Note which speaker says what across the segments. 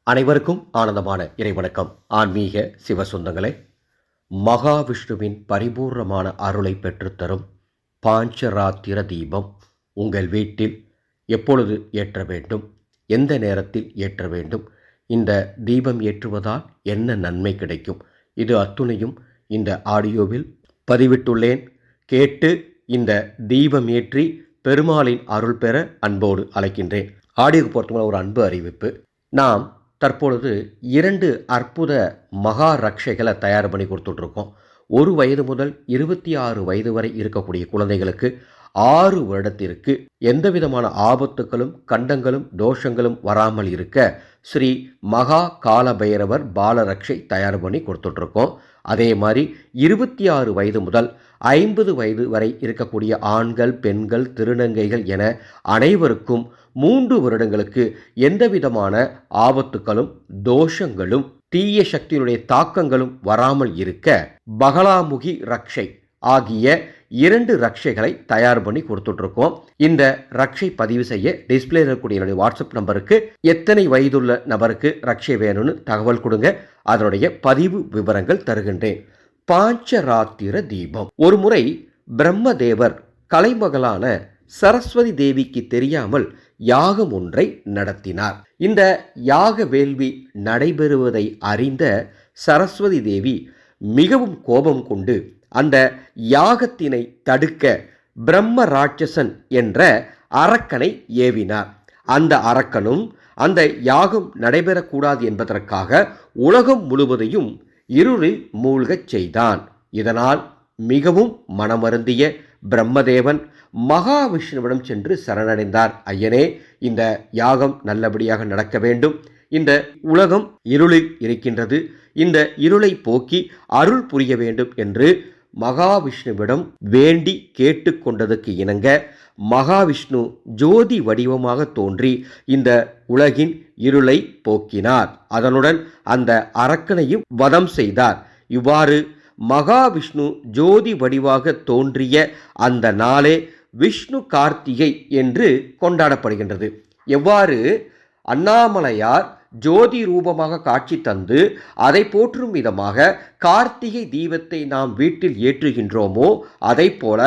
Speaker 1: அனைவருக்கும் ஆனந்தமான இறைவணக்கம். ஆன்மீக சிவசொந்தங்களே, மகாவிஷ்ணுவின் பரிபூர்ணமான அருளை பெற்றுத்தரும் பாஞ்சராத்திர தீபம் உங்கள் வீட்டில் எப்பொழுது ஏற்ற வேண்டும், எந்த நேரத்தில் ஏற்ற வேண்டும், இந்த தீபம் ஏற்றுவதால் என்ன நன்மை கிடைக்கும், இது அத்துணையும் இந்த ஆடியோவில் பதிவிட்டுள்ளேன். கேட்டு இந்த தீபம் ஏற்றி பெருமாளின் அருள் பெற அன்போடு அழைக்கின்றேன். ஆடியோக்கு பொறுத்தவரை ஒரு அன்பு அறிவிப்பு. நாம் தற்பொழுது 2 அற்புத மகா ரக்ஷைகளை தயார் பண்ணி கொடுத்துட்ருக்கோம். 1 வயது முதல் 26 வயது வரை இருக்கக்கூடிய குழந்தைகளுக்கு 6 வருடத்திற்கு எந்த விதமான ஆபத்துக்களும் கண்டங்களும் தோஷங்களும் வராமல் இருக்க ஸ்ரீ மகா கால பைரவர் பாலரக்ஷை தயார் பண்ணி கொடுத்துட்ருக்கோம். அதே மாதிரி 26 வயது முதல் 50 வயது வரை இருக்கக்கூடிய ஆண்கள், பெண்கள், திருநங்கைகள் என அனைவருக்கும் 3 வருடங்களுக்கு எந்த விதமான ஆபத்துக்களும் தோஷங்களும் தீய சக்தியினுடைய தாக்கங்களும் வராமல் இருக்க பகலாமுகி ரக்ஷை ஆகிய 2 ரக்ஷைகளை தயார் பண்ணி கொடுத்துட்ருக்கோம். இந்த ரக்ஷை பதிவு செய்ய டிஸ்பிளே இருக்கக்கூடிய என்னுடைய வாட்ஸ்அப் நம்பருக்கு எத்தனை வயதுள்ள நபருக்கு ரக்ஷை வேணும்னு தகவல் கொடுங்க. அதனுடைய பதிவு விவரங்கள் தருகின்றேன். பாஞ்சராத்திர தீபம். ஒரு முறை பிரம்மதேவர் கலைமகளான சரஸ்வதி தேவிக்கு தெரியாமல் யாகம் ஒன்றை நடத்தினார். இந்த யாக வேள்வி நடைபெறுவதை அறிந்த சரஸ்வதி தேவி மிகவும் கோபம் கொண்டு அந்த யாகத்தினை தடுக்க பிரம்ம ராட்சசன் என்ற அரக்கனை ஏவினார். அந்த அரக்கனும் அந்த யாகம் நடைபெறக்கூடாது என்பதற்காக உலகம் முழுவதையும் இருளில் மூழ்கச் செய்தான். இதனால் மிகவும் மனமருந்திய பிரம்மதேவன் மகாவிஷ்ணுவிடம் சென்று சரணடைந்தார். ஐயனே, இந்த யாகம் நல்லபடியாக நடக்க வேண்டும். இந்த உலகம் இருளில் இருக்கின்றது. இந்த இருளை போக்கி அருள் புரிய வேண்டும் என்று மகாவிஷ்ணுவிடம் வேண்டி கேட்டுக்கொண்டதுக்கு இணங்க மகாவிஷ்ணு ஜோதி வடிவமாக தோன்றி இந்த உலகின் இருளை போக்கினார். அதனுடன் அந்த அரக்கனையும் வதம் செய்தார். இவ்வாறு மகாவிஷ்ணு ஜோதி வடிவாக தோன்றிய அந்த நாளே விஷ்ணு கார்த்திகை என்று கொண்டாடப்படுகின்றது. எவ்வாறு அண்ணாமலையார் ஜோதி ரூபமாக காட்சி தந்து அதை போற்றும் விதமாக கார்த்திகை தீபத்தை நாம் வீட்டில் ஏற்றுகின்றோமோ, அதை போல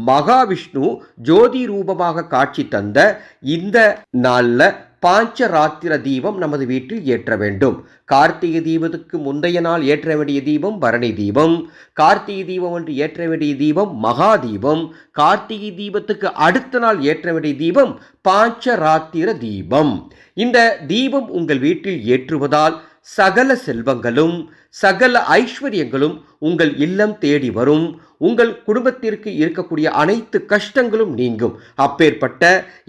Speaker 1: மகாவிஷ்ணு ஜோதி ரூபமாக காட்சி தந்த இந்த நாளில் பாஞ்சராத்திர தீபம் நமது வீட்டில் ஏற்ற வேண்டும். கார்த்திகை தீபத்துக்கு முந்தைய நாள் ஏற்ற வேண்டிய தீபம் பரணி தீபம், கார்த்திகை தீபம் என்று ஏற்ற வேண்டிய தீபம் மகா தீபம், கார்த்திகை தீபத்துக்கு அடுத்த நாள் ஏற்ற வேண்டிய தீபம் பாஞ்சராத்திர தீபம். இந்த தீபம் உங்கள் வீட்டில் ஏற்றுவதால் சகல செல்வங்களும் சகல ஐஸ்வர்யங்களும் உங்கள் இல்லம் தேடி வரும். உங்கள் குடும்பத்திற்கு இருக்கக்கூடிய அனைத்து கஷ்டங்களும் நீங்கும். அப்பேற்பட்ட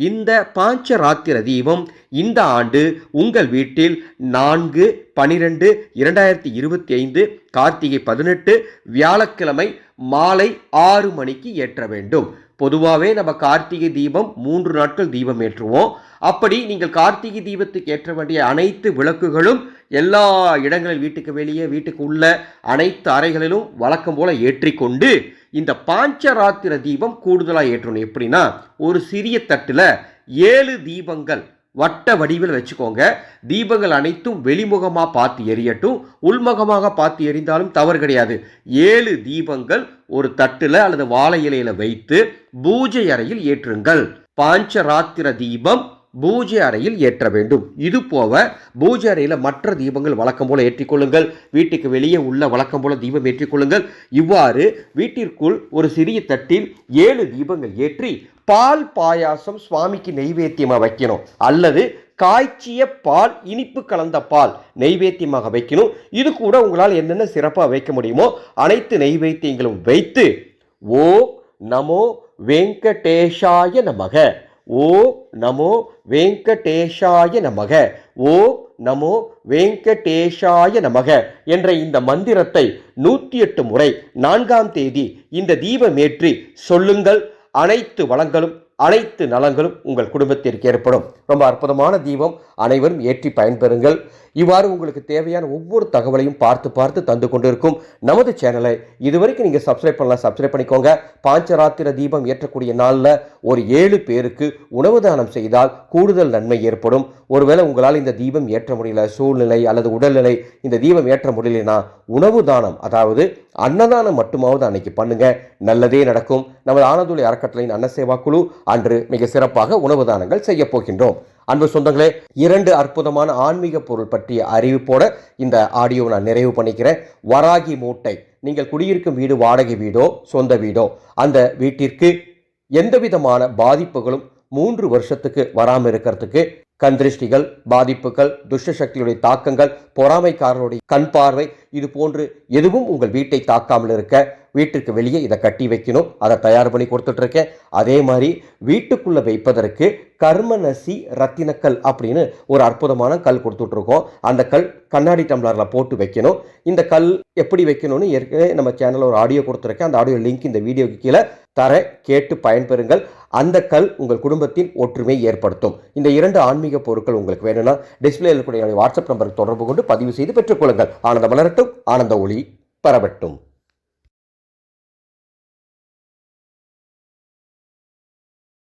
Speaker 1: இந்த பாஞ்சராத்திர தீபம் இந்த ஆண்டு உங்கள் வீட்டில் 4/12/2025 கார்த்திகை 18 வியாழக்கிழமை மாலை 6 மணிக்கு ஏற்ற வேண்டும். பொதுவாகவே நம்ம கார்த்திகை தீபம் 3 நாட்கள் தீபம் ஏற்றுவோம். அப்படி நீங்கள் கார்த்திகை தீபத்துக்கு ஏற்ற வேண்டிய அனைத்து விளக்குகளும் எல்லா இடங்களில் வீட்டுக்கு வெளியே வீட்டுக்கு உள்ள அனைத்து அறைகளிலும் வழக்கம் போல ஏற்றிக்கொண்டு இந்த பாஞ்சராத்திர தீபம் கூடுதலாக ஏற்றணும். எப்படின்னா, ஒரு சிறிய தட்டில் 7 தீபங்கள் வட்ட வடிவில் வச்சுக்கோங்க. தீபங்கள் அனைத்தும் வெளிமுகமாக பார்த்து எரியட்டும், உள்முகமாக பார்த்து எரிந்தாலும் தவறு கிடையாது. 7 தீபங்கள் ஒரு தட்டில் அல்லது வாழை இலையில் வைத்து பூஜை அறையில் ஏற்றுங்கள். பாஞ்சராத்திர தீபம் பூஜை அறையில் ஏற்ற வேண்டும். இது போக பூஜை அறையில் மற்ற தீபங்கள் வழக்கம் போல ஏற்றிக்கொள்ளுங்கள். வீட்டுக்கு வெளியே உள்ள வழக்கம் போல தீபம் ஏற்றிக்கொள்ளுங்கள். இவ்வாறு வீட்டிற்குள் ஒரு சிறிய தட்டில் 7 தீபங்கள் ஏற்றி பால் பாயாசம் சுவாமிக்கு நெய்வேத்தியமாக வைக்கணும், அல்லது காய்ச்சிய பால் இனிப்பு கலந்த பால் நெய்வேத்தியமாக வைக்கணும். இது கூட உங்களால் என்னென்ன சிறப்பாக வைக்க முடியுமோ அனைத்து நெய்வேத்தியங்களும் வைத்து ஓ நமோ வெங்கடேஷாய நமக, ஓ நமோ வெங்கடேஷாய நமக, ஓ நமோ வெங்கடேஷாய நமக என்ற இந்த மந்திரத்தை 108 முறை 4ஆம் தேதி இந்த தீபம் ஏற்றி சொல்லுங்கள். அனைத்து வளங்களும் அனைத்து நலங்களும் உங்கள் குடும்பத்திற்கு ஏற்படும். ரொம்ப அற்புதமான தீபம், அனைவரும் ஏற்றி பயன்பெறுங்கள். இவ்வாறு உங்களுக்கு தேவையான ஒவ்வொரு தகவலையும் பார்த்து பார்த்து தந்து கொண்டிருக்கும் நமது சேனலை இதுவரைக்கும் நீங்கள் சப்ஸ்கிரைப் பண்ணலாம், சப்ஸ்கிரைப் பண்ணிக்கோங்க. பாஞ்சராத்திர தீபம் ஏற்றக்கூடிய நாளில் ஒரு 7 பேருக்கு உணவு தானம் செய்தால் கூடுதல் நன்மை ஏற்படும். ஒருவேளை உங்களால் இந்த தீபம் ஏற்ற முடியல, சூழ்நிலை அல்லது உடல்நிலை இந்த தீபம் ஏற்ற முடியலனா உணவு தானம், அதாவது அன்னதானம் மட்டுமாவது அன்னைக்கு பண்ணுங்க, நல்லதே நடக்கும். நமது ஆனந்தொலி அறக்கட்டளையின் அன்னசேவா குழு அன்று மிக சிறப்பாக உணவு தானங்கள் செய்ய போகின்றோம். அன்பு சொந்தங்களே, 2 அற்புதமான ஆன்மீக பொருள் பற்றிய அறிவிப்போட இந்த ஆடியோ நான் நிறைவு பண்ணிக்கிறேன். வராகி மூட்டை. நீங்கள் குடியிருக்கும் வீடு வாடகை வீடோ சொந்த வீடோ, அந்த வீட்டிற்கு எந்த விதமான பாதிப்புகளும் 3 வருஷத்துக்கு வராமல் இருக்கிறதுக்கு கந்திருஷ்டிகள், பாதிப்புகள், துஷ்ட சக்தியுடைய தாக்கங்கள், பொறாமைக்காரனுடைய கண் பார்வை, இது போன்று எதுவும் உங்கள் வீட்டை தாக்காமல் இருக்க வீட்டிற்கு வெளியே இதை கட்டி வைக்கணும். அதை தயார் பண்ணி கொடுத்துட்டு இருக்கேன். அதே மாதிரி வீட்டுக்குள்ள வைப்பதற்கு கர்மநசி ரத்தினக்கல் அப்படின்னு ஒரு அற்புதமான கல் கொடுத்துட்டு இருக்கோம். அந்த கல் கண்ணாடி டம்ளர்ல போட்டு வைக்கணும். இந்த கல் எப்படி வைக்கணும்னு ஏற்கனவே நம்ம சேனல்ல ஒரு ஆடியோ கொடுத்துருக்கேன். அந்த ஆடியோ லிங்க் இந்த வீடியோக்கு கீழே தர, கேட்டு பயன்பெறுங்கள். அந்த கல் உங்கள் குடும்பத்தின் ஒற்றுமை ஏற்படுத்தும். இந்த 2 ஆன்மீக பொருட்கள் உங்களுக்கு வேணும்னா டிஸ்பிளேல இருக்கக்கூடிய வாட்ஸ்அப் நம்பருக்கு தொடர்பு கொண்டு பதிவு செய்து பெற்றுக்கொள்ளுங்கள். ஆனந்த மலரட்டும், ஆனந்த ஒளி பரவட்டும்.